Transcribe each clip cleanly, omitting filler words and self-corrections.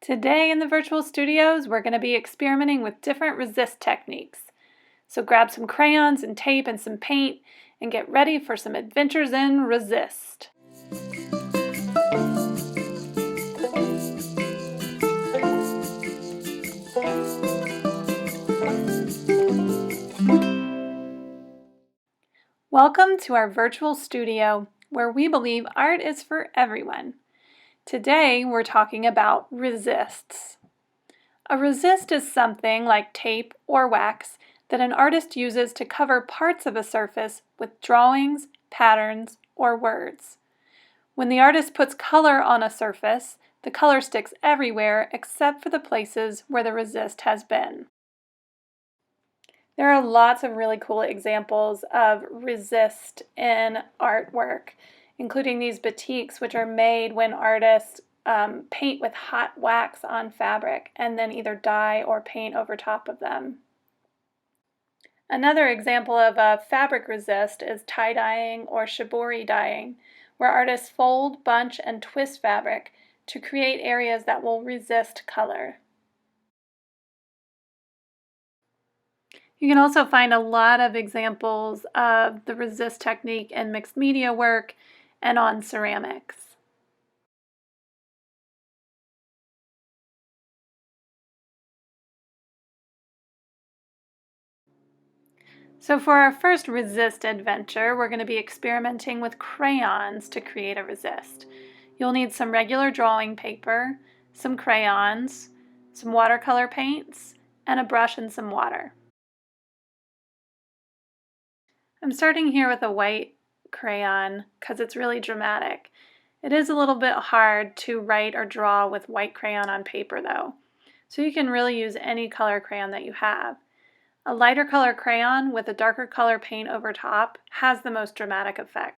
Today in the virtual studios, we're going to be experimenting with different resist techniques. So grab some crayons and tape and some paint and get ready for some adventures in resist. Welcome to our virtual studio, where we believe art is for everyone. Today we're talking about resists. A resist is something like tape or wax that an artist uses to cover parts of a surface with drawings, patterns, or words. When the artist puts color on a surface, the color sticks everywhere except for the places where the resist has been. There are lots of really cool examples of resist in artwork, including these batiks, which are made when artists paint with hot wax on fabric and then either dye or paint over top of them. Another example of a fabric resist is tie-dyeing or shibori dyeing, where artists fold, bunch, and twist fabric to create areas that will resist color. You can also find a lot of examples of the resist technique in mixed media work and on ceramics. So for our first resist adventure, we're going to be experimenting with crayons to create a resist. You'll need some regular drawing paper, some crayons, some watercolor paints, and a brush and some water. I'm starting here with a white crayon because it's really dramatic. It is a little bit hard to write or draw with white crayon on paper though, so you can really use any color crayon that you have. A lighter color crayon with a darker color paint over top has the most dramatic effect.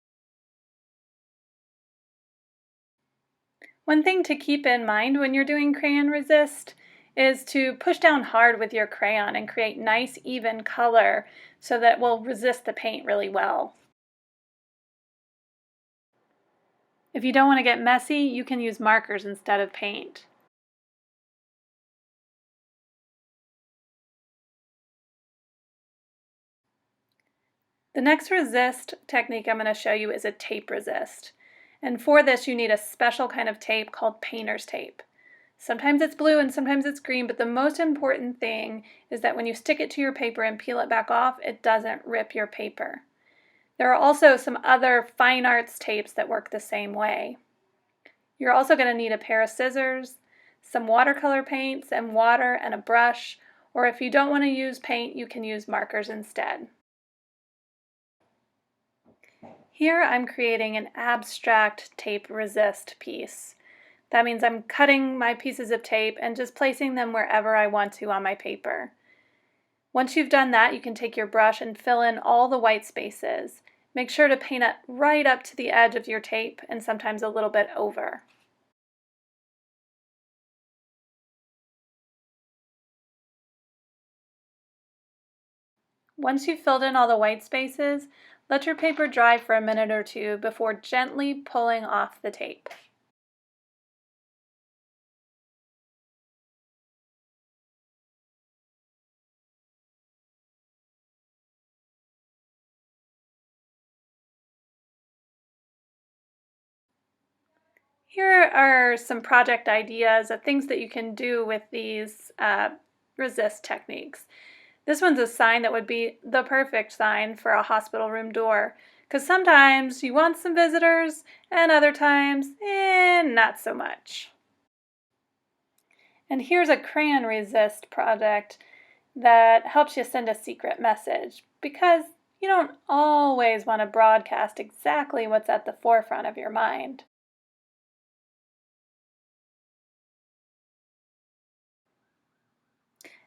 One thing to keep in mind when you're doing crayon resist is to push down hard with your crayon and create nice even color so that it will resist the paint really well. If you don't want to get messy, you can use markers instead of paint. The next resist technique I'm going to show you is a tape resist. And for this you need a special kind of tape called painter's tape. Sometimes it's blue and sometimes it's green, but the most important thing is that when you stick it to your paper and peel it back off, it doesn't rip your paper. There are also some other fine arts tapes that work the same way. You're also going to need a pair of scissors, some watercolor paints and water and a brush, or if you don't want to use paint, you can use markers instead. Here I'm creating an abstract tape resist piece. That means I'm cutting my pieces of tape and just placing them wherever I want to on my paper. Once you've done that, you can take your brush and fill in all the white spaces. Make sure to paint it right up to the edge of your tape and sometimes a little bit over. Once you've filled in all the white spaces, let your paper dry for a minute or two before gently pulling off the tape. Here are some project ideas of things that you can do with these resist techniques. This one's a sign that would be the perfect sign for a hospital room door, because sometimes you want some visitors and other times, not so much. And here's a crayon resist project that helps you send a secret message, because you don't always want to broadcast exactly what's at the forefront of your mind.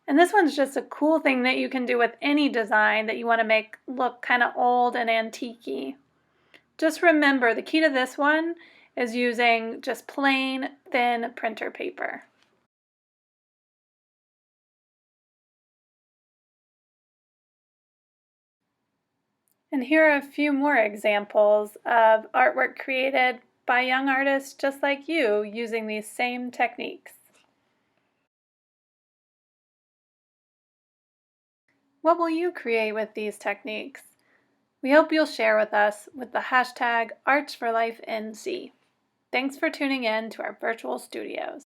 And this one's just a cool thing that you can do with any design that you want to make look kind of old and antique-y. Just remember, the key to this one is using just plain, thin printer paper. And here are a few more examples of artwork created by young artists just like you using these same techniques. What will you create with these techniques? We hope you'll share with us with the hashtag ArtsForLifeNC. Thanks for tuning in to our virtual studios.